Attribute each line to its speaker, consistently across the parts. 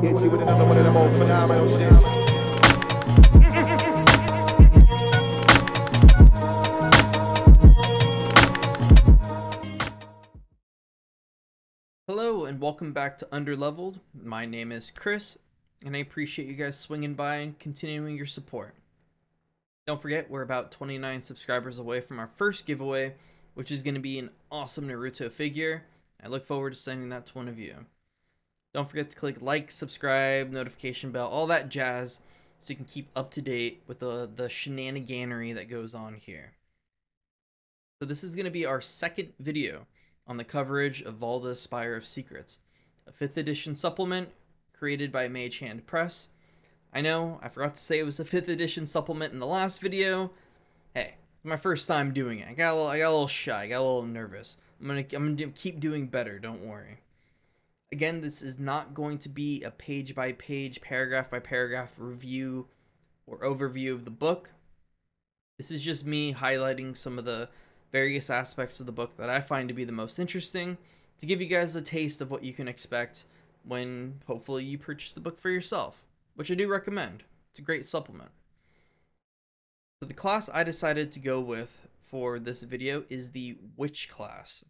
Speaker 1: Hit you with another one of them old phenomenal shits.
Speaker 2: Hello and welcome back to Undrlvld. My name is Chris, and I appreciate you guys swinging by and continuing your support. Don't forget, we're about 29 subscribers away from our first giveaway, which is going to be an awesome Naruto figure. I look forward to sending that to one of you. Don't forget to click like, subscribe, notification bell, all that jazz, so you can keep up to date with the shenaniganery that goes on here. So this is going to be our second video on the coverage of Valda's Spire of Secrets, a 5th edition supplement created by Mage Press. I know, I forgot to say it was a 5th edition supplement in the last video. Hey, my first time doing it. I got a little shy, I got a little nervous. I'm gonna keep doing better, don't worry. Again, this is not going to be a page by page, paragraph by paragraph review or overview of the book. This is just me highlighting some of the various aspects of the book that I find to be the most interesting, to give you guys a taste of what you can expect when hopefully you purchase the book for yourself, which I do recommend. It's a great supplement. So the class I decided to go with for this video is the Witch class.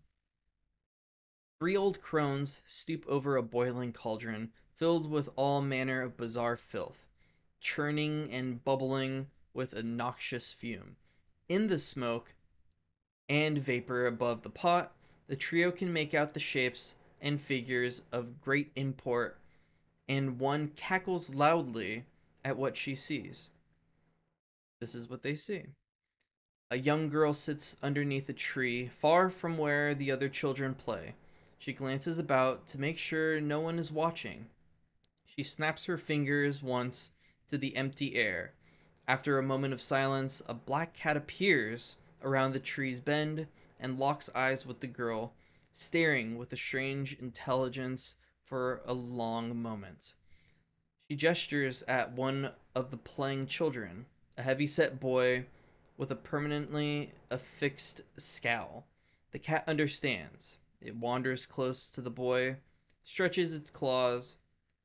Speaker 2: 3 old crones stoop over a boiling cauldron filled with all manner of bizarre filth, churning and bubbling with a noxious fume. In the smoke and vapor above the pot, the trio can make out the shapes and figures of great import, and one cackles loudly at what she sees. This is what they see. A young girl sits underneath a tree, far from where the other children play. She glances about to make sure no one is watching. She snaps her fingers once to the empty air. After a moment of silence, a black cat appears around the tree's bend and locks eyes with the girl, staring with a strange intelligence for a long moment. She gestures at one of the playing children, a heavy-set boy with a permanently affixed scowl. The cat understands. It wanders close to the boy, stretches its claws,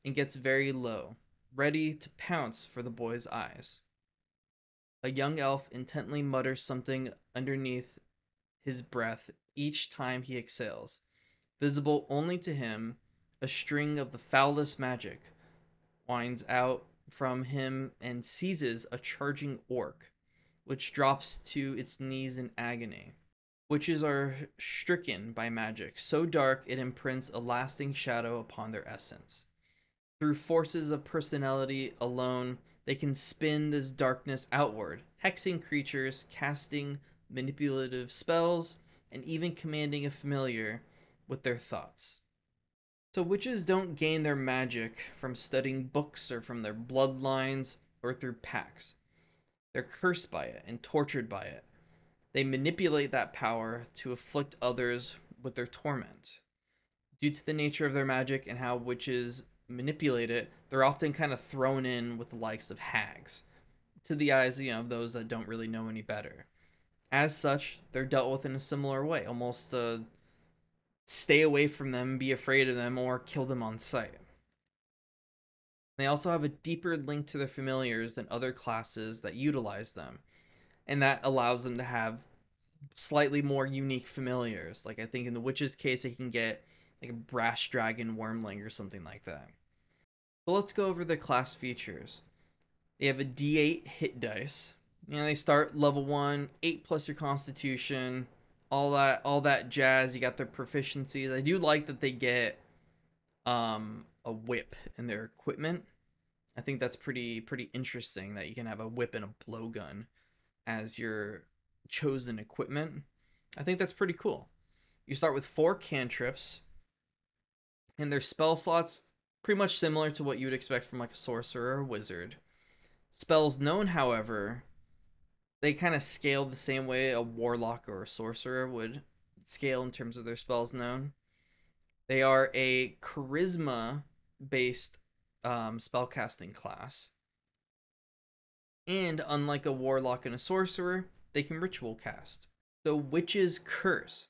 Speaker 2: and gets very low, ready to pounce for the boy's eyes. A young elf intently mutters something underneath his breath each time he exhales. Visible only to him, a string of the foulest magic winds out from him and seizes a charging orc, which drops to its knees in agony. Witches are stricken by magic, so dark it imprints a lasting shadow upon their essence. Through forces of personality alone, they can spin this darkness outward, hexing creatures, casting manipulative spells, and even commanding a familiar with their thoughts. So witches don't gain their magic from studying books or from their bloodlines or through pacts. They're cursed by it and tortured by it. They manipulate that power to afflict others with their torment. Due to the nature of their magic and how witches manipulate it, they're often kind of thrown in with the likes of hags, to the eyes, of those that don't really know any better. As such, they're dealt with in a similar way, almost stay away from them, be afraid of them, or kill them on sight. They also have a deeper link to their familiars than other classes that utilize them, and that allows them to have slightly more unique familiars. Like I think in the witch's case, they can get like a brass dragon wormling or something like that. So let's go over the class features. They have a D8 hit dice. They start level 1, 8 plus your constitution, all that jazz. You got their proficiencies. I do like that they get a whip in their equipment. I think that's pretty interesting that you can have a whip and a blowgun as your chosen equipment. I think that's pretty cool. You start with 4 cantrips, and their spell slots pretty much similar to what you would expect from like a sorcerer or a wizard. Spells known, however, they kind of scale the same way a warlock or a sorcerer would scale in terms of their spells known. They are a charisma-based spellcasting class. And unlike a warlock and a sorcerer, they can ritual cast. So witch's curse.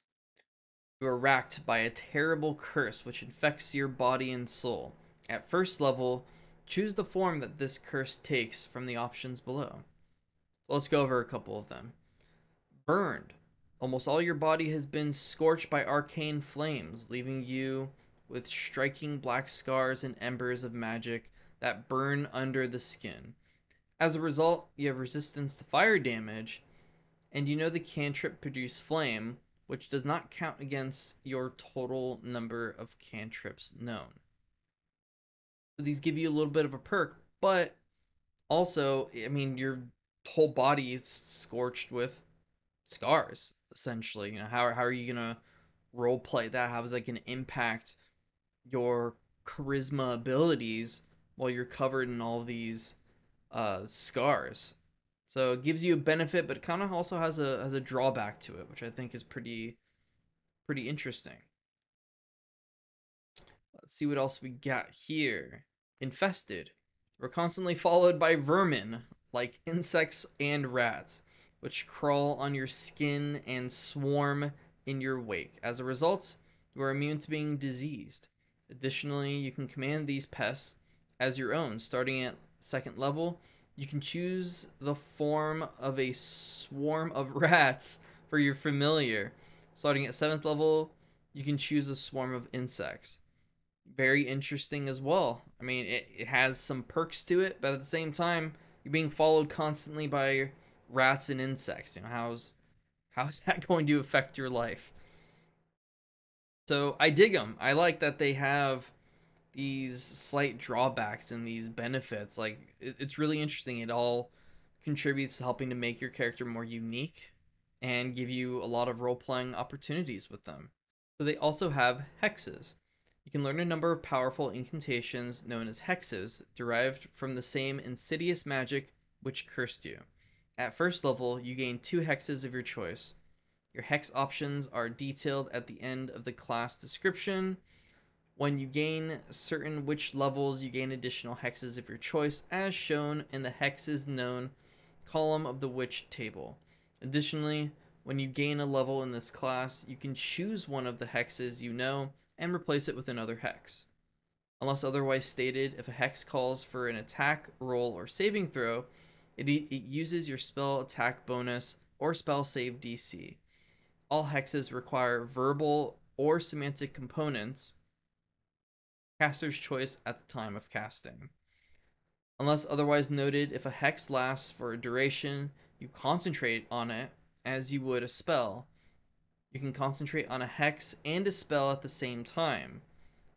Speaker 2: You are racked by a terrible curse which infects your body and soul. At first level, choose the form that this curse takes from the options below. Let's go over a couple of them. Burned. Almost all your body has been scorched by arcane flames, leaving you with striking black scars and embers of magic that burn under the skin. As a result, you have resistance to fire damage, and you know the cantrip produce flame, which does not count against your total number of cantrips known. So these give you a little bit of a perk, but also, I mean, your whole body is scorched with scars, essentially. You know, how are you gonna role play that? How is that gonna impact your charisma abilities while you're covered in all these scars? So it gives you a benefit, but it kind of also has a drawback to it, which I think is pretty interesting. Let's see what else we got here. Infested. We're constantly followed by vermin, like insects and rats, which crawl on your skin and swarm in your wake. As a result, you are immune to being diseased. Additionally, you can command these pests as your own. Starting at 2nd level, you can choose the form of a swarm of rats for your familiar. Starting at 7th level, you can choose a swarm of insects. Very interesting as well. I mean, it has some perks to it, but at the same time, you're being followed constantly by rats and insects. You know, how's that going to affect your life? So I dig them. I like that they have these slight drawbacks and these benefits. Like, it's really interesting. It all contributes to helping to make your character more unique and give you a lot of role-playing opportunities with them. So they also have hexes. You can learn a number of powerful incantations known as hexes, derived from the same insidious magic which cursed you. At first level, you gain 2 hexes of your choice. Your hex options are detailed at the end of the class description. When you gain certain witch levels, you gain additional hexes of your choice, as shown in the hexes known column of the witch table. Additionally, when you gain a level in this class, you can choose one of the hexes you know and replace it with another hex. Unless otherwise stated, if a hex calls for an attack, roll, or saving throw, it uses your spell attack bonus or spell save DC. All hexes require verbal or semantic components, caster's choice at the time of casting. Unless otherwise noted, if a hex lasts for a duration, you concentrate on it as you would a spell. You can concentrate on a hex and a spell at the same time,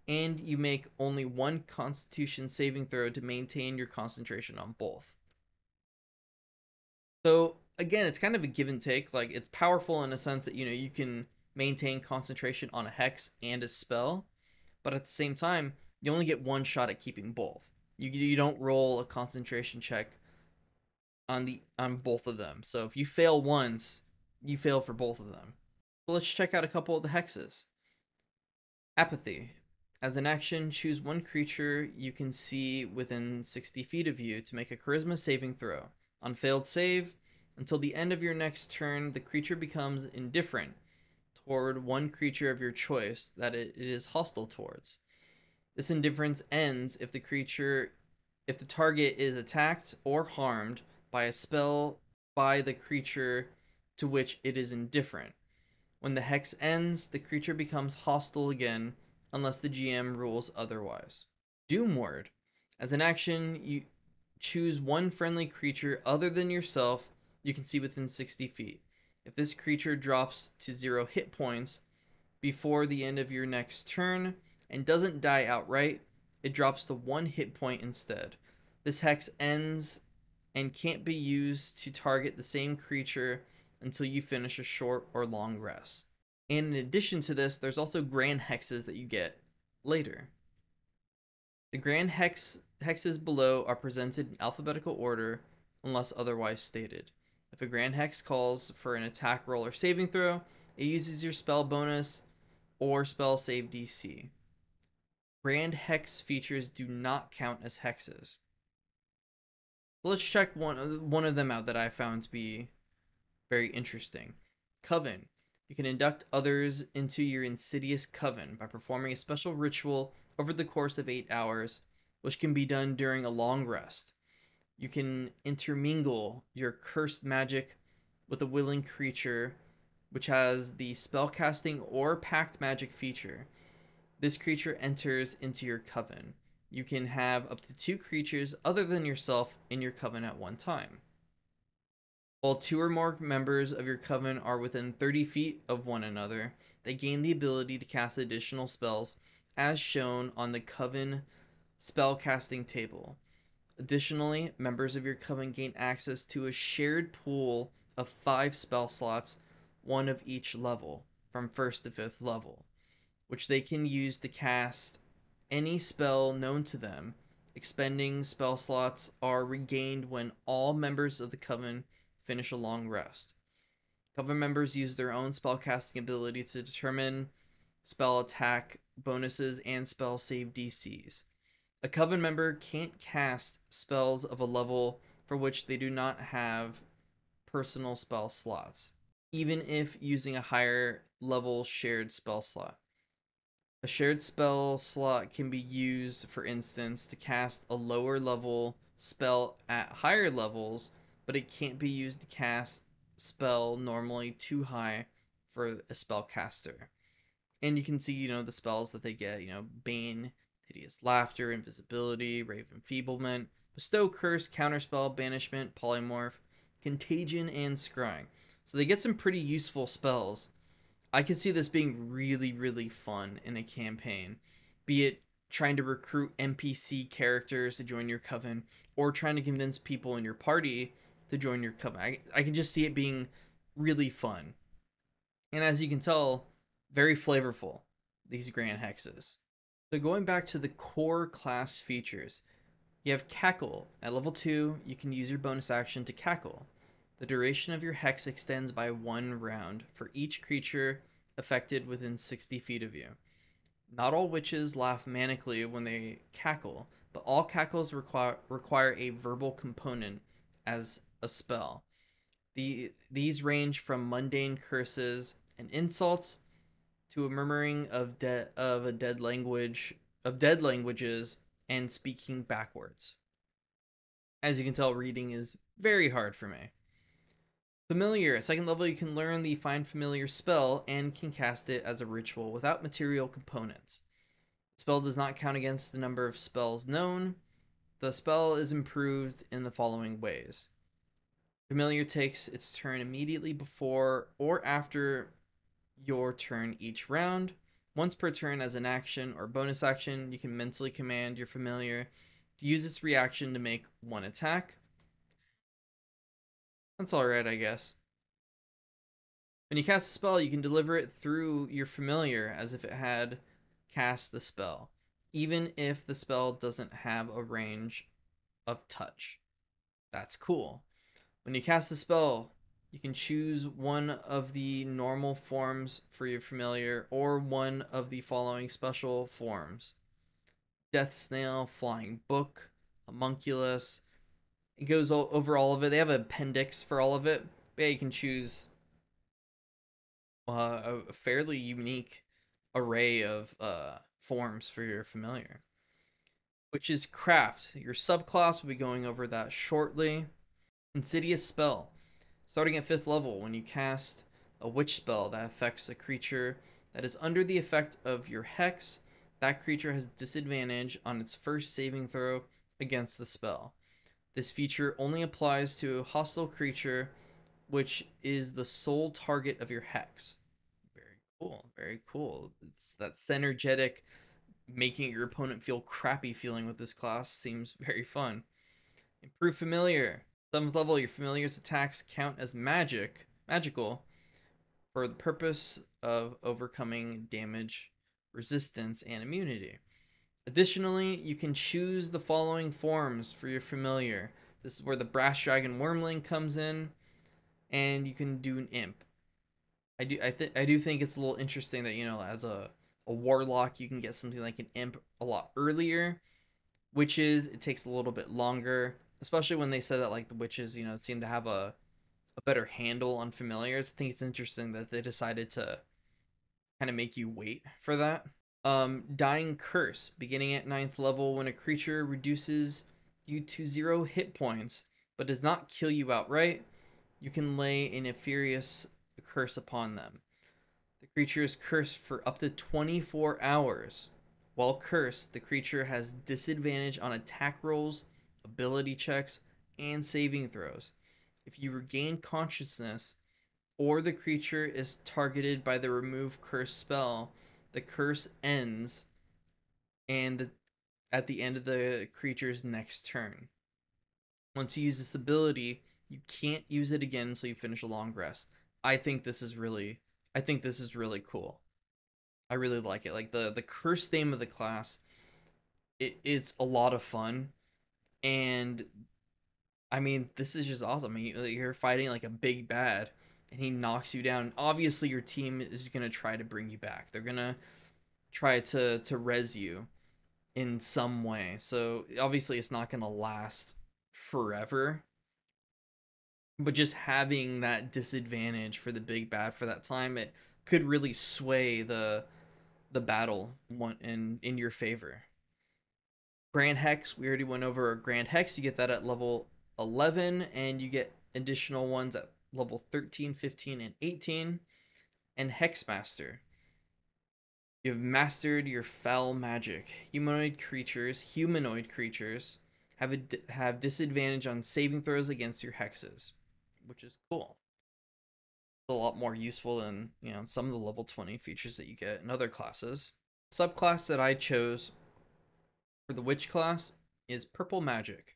Speaker 2: and you make only one Constitution saving throw to maintain your concentration on both. So again, it's kind of a give and take. Like, it's powerful in a sense that, you know, you can maintain concentration on a hex and a spell, but at the same time, you only get one shot at keeping both. You don't roll a concentration check on both of them. So if you fail once, you fail for both of them. So let's check out a couple of the hexes. Apathy. As an action, choose one creature you can see within 60 feet of you to make a charisma saving throw. On failed save, until the end of your next turn, the creature becomes indifferent toward one creature of your choice that it is hostile towards. This indifference ends if the target is attacked or harmed by a spell by the creature to which it is indifferent. When the hex ends, the creature becomes hostile again unless the GM rules otherwise. Doom Word. As an action, you choose one friendly creature other than yourself you can see within 60 feet. If this creature drops to 0 hit points before the end of your next turn and doesn't die outright, it drops to 1 hit point instead. This hex ends and can't be used to target the same creature until you finish a short or long rest. And in addition to this, there's also grand hexes that you get later. The grand hexes below are presented in alphabetical order unless otherwise stated. If a grand hex calls for an attack roll or saving throw, it uses your spell bonus or spell save DC. Grand hex features do not count as hexes. So let's check one of them out that I found to be very interesting. Coven. You can induct others into your insidious coven by performing a special ritual over the course of 8 hours which can be done during a long rest. You can intermingle your cursed magic with a willing creature, which has the spellcasting or pact magic feature. This creature enters into your coven. You can have up to 2 creatures other than yourself in your coven at one time. While 2 or more members of your coven are within 30 feet of one another, they gain the ability to cast additional spells as shown on the coven spellcasting table. Additionally, members of your coven gain access to a shared pool of 5 spell slots, 1 of each level, from 1st to 5th level, which they can use to cast any spell known to them. Expending spell slots are regained when all members of the coven finish a long rest. Coven members use their own spellcasting ability to determine spell attack bonuses and spell save DCs. A coven member can't cast spells of a level for which they do not have personal spell slots, even if using a higher level shared spell slot. A shared spell slot can be used, for instance, to cast a lower level spell at higher levels, but it can't be used to cast spell normally too high for a spellcaster. And you can see, the spells that they get, Bane, Hideous Laughter, Invisibility, Rave Enfeeblement, Bestow, Curse, Counterspell, Banishment, Polymorph, Contagion, and Scrying. So they get some pretty useful spells. I can see this being really, really fun in a campaign, be it trying to recruit NPC characters to join your coven, or trying to convince people in your party to join your coven. I can just see it being really fun. And as you can tell, very flavorful, these Grand Hexes. So going back to the core class features, you have Cackle. At level 2, you can use your bonus action to cackle. The duration of your hex extends by 1 round for each creature affected within 60 feet of you. Not all witches laugh manically when they cackle, but all cackles require a verbal component as a spell. These range from mundane curses and insults to a murmuring of dead languages and speaking backwards. As you can tell, reading is very hard for me. Familiar. At 2nd level, you can learn the Find Familiar spell and can cast it as a ritual without material components. The spell does not count against the number of spells known. The spell is improved in the following ways. Familiar takes its turn immediately before or after your turn each round. Once per turn as an action or bonus action, you can mentally command your familiar to use its reaction to make 1 attack. That's alright, I guess. When you cast a spell, you can deliver it through your familiar as if it had cast the spell, even if the spell doesn't have a range of touch. That's cool. When you cast a spell, you can choose one of the normal forms for your familiar or one of the following special forms: Death Snail, Flying Book, Homunculus. It goes over all of it. They have an appendix for all of it. But yeah, you can choose a fairly unique array of forms for your familiar. Which is Craft. Your subclass will be going over that shortly. Insidious Spell. Starting at 5th level, when you cast a witch spell that affects a creature that is under the effect of your hex, that creature has disadvantage on its first saving throw against the spell. This feature only applies to a hostile creature which is the sole target of your hex. Very cool, very cool. It's that synergetic, making your opponent feel crappy feeling with this class seems very fun. Improve Familiar. 7th level, your familiar's attacks count as magical for the purpose of overcoming damage, resistance, and immunity. Additionally, you can choose the following forms for your familiar. This is where the Brass Dragon Wormling comes in, and you can do an imp. I do think it's a little interesting that, as a warlock, you can get something like an imp a lot earlier. Witches, it takes a little bit longer, especially when they said that like the witches, seem to have a better handle on familiars. I think it's interesting that they decided to kind of make you wait for that. Dying Curse. Beginning at 9th level, when a creature reduces you to 0 hit points, but does not kill you outright, you can lay a nefarious curse upon them. The creature is cursed for up to 24 hours. While cursed, the creature has disadvantage on attack rolls, ability checks, and saving throws. If you regain consciousness, or the creature is targeted by the remove curse spell, the curse ends and at the end of the creature's next turn. Once you use this ability, you can't use it again until you finish a long rest. I think this is really cool. I really like it. Like the curse theme of the class, it's a lot of fun, and I mean this is just awesome. I mean, you're fighting like a big bad, and he knocks you down. Obviously, your team is gonna try to bring you back. They're gonna try to res you in some way. So obviously, it's not gonna last forever. But just having that disadvantage for the big bad for that time, it could really sway the battle in your favor. Grand Hex, we already went over a Grand Hex. You get that at level 11, and you get additional ones at level 13, 15, and 18. And Hexmaster. You have mastered your foul magic. Humanoid creatures have disadvantage on saving throws against your hexes, which is cool. A lot more useful than, some of the level 20 features that you get in other classes. Subclass that I chose for the witch class is purple magic.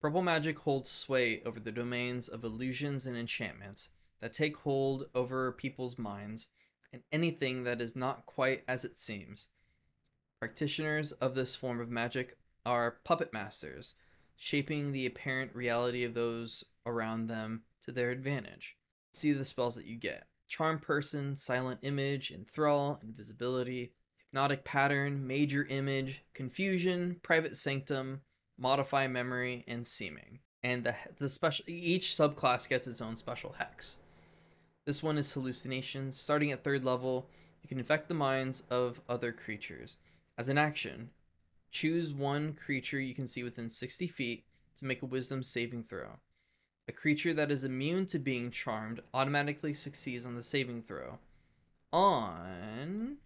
Speaker 2: Purple magic holds sway over the domains of illusions and enchantments that take hold over people's minds and anything that is not quite as it seems. Practitioners of this form of magic are puppet masters, shaping the apparent reality of those around them to their advantage. See the spells that you get. Charm Person, Silent Image, Enthrall, Invisibility, Hypnotic Pattern, Major Image, Confusion, Private Sanctum, Modify Memory, and Seeming. And each subclass gets its own special hex. This one is Hallucinations. Starting at 3rd level, you can infect the minds of other creatures. As an action, choose one creature you can see within 60 feet to make a Wisdom saving throw. A creature that is immune to being charmed automatically succeeds on the saving throw. On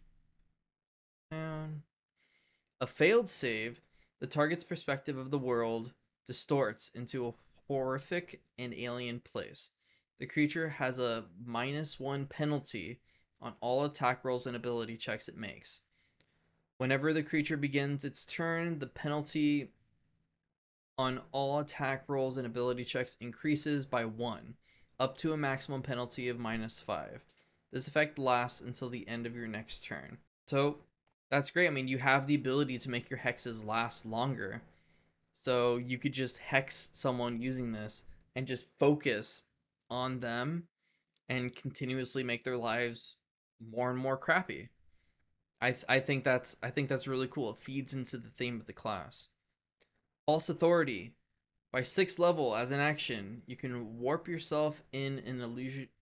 Speaker 2: a failed save, the target's perspective of the world distorts into a horrific and alien place. The creature has a -1 penalty on all attack rolls and ability checks it makes. Whenever the creature begins its turn, the penalty on all attack rolls and ability checks increases by 1, up to a maximum penalty of -5. This effect lasts until the end of your next turn. So that's great. I mean, you have the ability to make your hexes last longer. So you could just hex someone using this and just focus on them and continuously make their lives more and more crappy. I think that's really cool. It feeds into the theme of the class. False Authority. By 6th level, as an action, you can warp yourself in an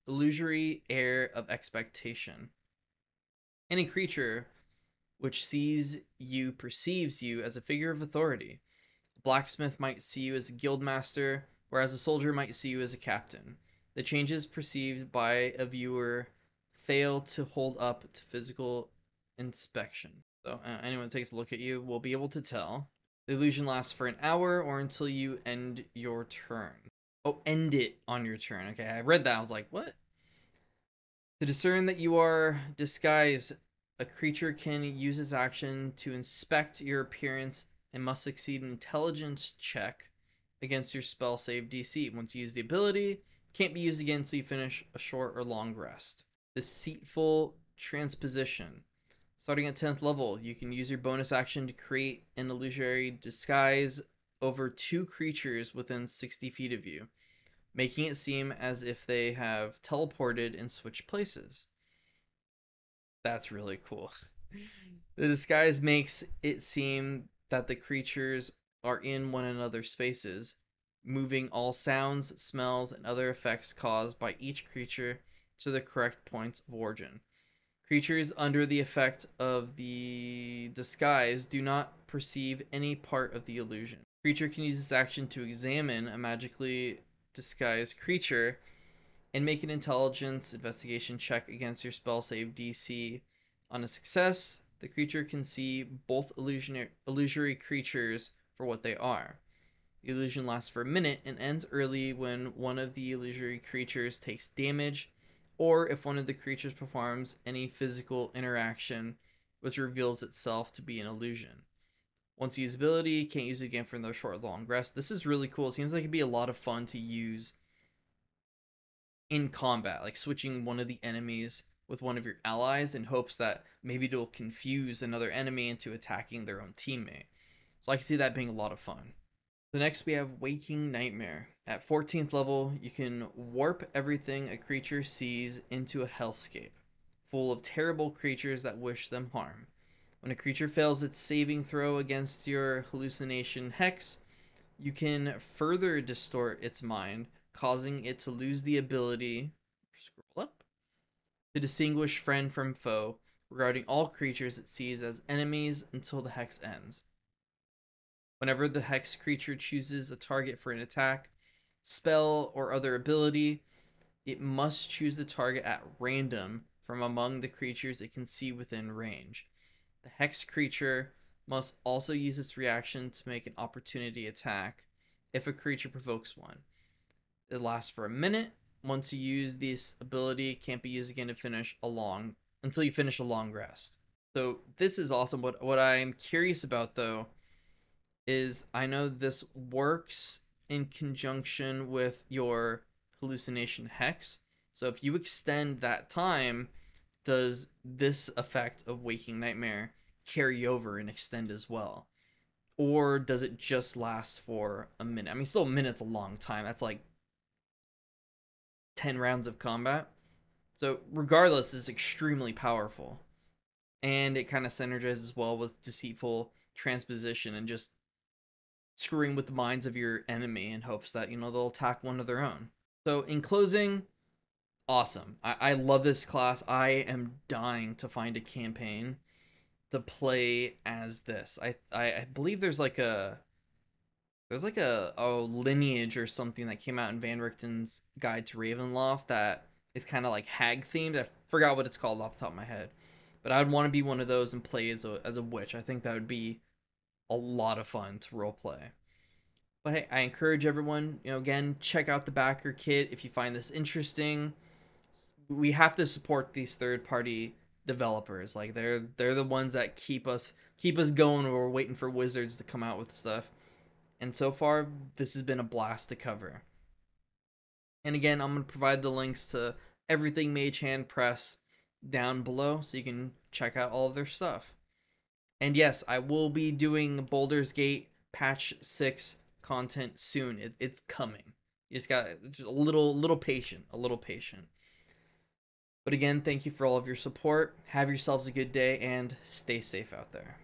Speaker 2: illusory air of expectation. Any creature which sees you perceives you as a figure of authority. A blacksmith might see you as a guildmaster, whereas a soldier might see you as a captain. The changes perceived by a viewer fail to hold up to physical inspection. So anyone who takes a look at you will be able to tell. The illusion lasts for an hour or until you end your turn. Oh, end it on your turn. Okay, I read that. I was like, what? To discern that you are disguised, a creature can use its action to inspect your appearance and must succeed an intelligence check against your spell save DC. Once you use the ability, can't be used again until you finish a short or long rest. Deceitful Transposition. Starting at 10th level, you can use your bonus action to create an illusory disguise over 2 creatures within 60 feet of you, making it seem as if they have teleported and switched places. That's really cool. The disguise makes it seem that the creatures are in one another's spaces, moving all sounds, smells, and other effects caused by each creature to the correct points of origin. Creatures under the effect of the disguise do not perceive any part of the illusion. Creature can use this action to examine a magically disguised creature and make an intelligence investigation check against your spell save DC. On a success, the creature can see both illusory creatures for what they are. The illusion lasts for a minute and ends early when one of the illusory creatures takes damage, or if one of the creatures performs any physical interaction which reveals itself to be an illusion. Once you use ability, can't use it again for another short or long rest. This is really cool. It seems like it'd be a lot of fun to use in combat, like switching one of the enemies with one of your allies in hopes that maybe it'll confuse another enemy into attacking their own teammate. So I can see that being a lot of fun. So next we have Waking Nightmare. At 14th level, you can warp everything a creature sees into a hellscape, full of terrible creatures that wish them harm. When a creature fails its saving throw against your hallucination hex, you can further distort its mind, causing it to lose the ability scroll up, to distinguish friend from foe regarding all creatures it sees as enemies until the hex ends. Whenever the hex creature chooses a target for an attack, spell, or other ability, it must choose the target at random from among the creatures it can see within range. The hex creature must also use its reaction to make an opportunity attack if a creature provokes one. It lasts for a minute. Once you use this ability, it can't be used again until you finish a long rest. So this is awesome. What I'm curious about though is I know this works in conjunction with your hallucination hex. So if you extend that time, does this effect of Waking Nightmare carry over and extend as well? Or does it just last for a minute? I mean, still a minute's a long time. That's like 10 rounds of combat. So regardless, it's extremely powerful. And it kind of synergizes well with Deceitful Transposition and just screwing with the minds of your enemy in hopes that, they'll attack one of their own. So in closing, awesome. I love this class. I am dying to find a campaign to play as this. I believe there's like a lineage or something that came out in Van Richten's Guide to Ravenloft that is kind of like hag themed. I forgot what it's called off the top of my head. But I'd want to be one of those and play as a witch. I think that would be a lot of fun to roleplay. But hey, I encourage everyone, again, check out the backer kit if you find this interesting. We have to support these third-party developers. Like they're the ones that keep us going while we're waiting for Wizards to come out with stuff. And so far, this has been a blast to cover. And again, I'm going to provide the links to everything Mage Hand Press down below so you can check out all of their stuff. And yes, I will be doing Baldur's Gate Patch 6 content soon. It's coming. You just got just a little patient, But again, thank you for all of your support. Have yourselves a good day and stay safe out there.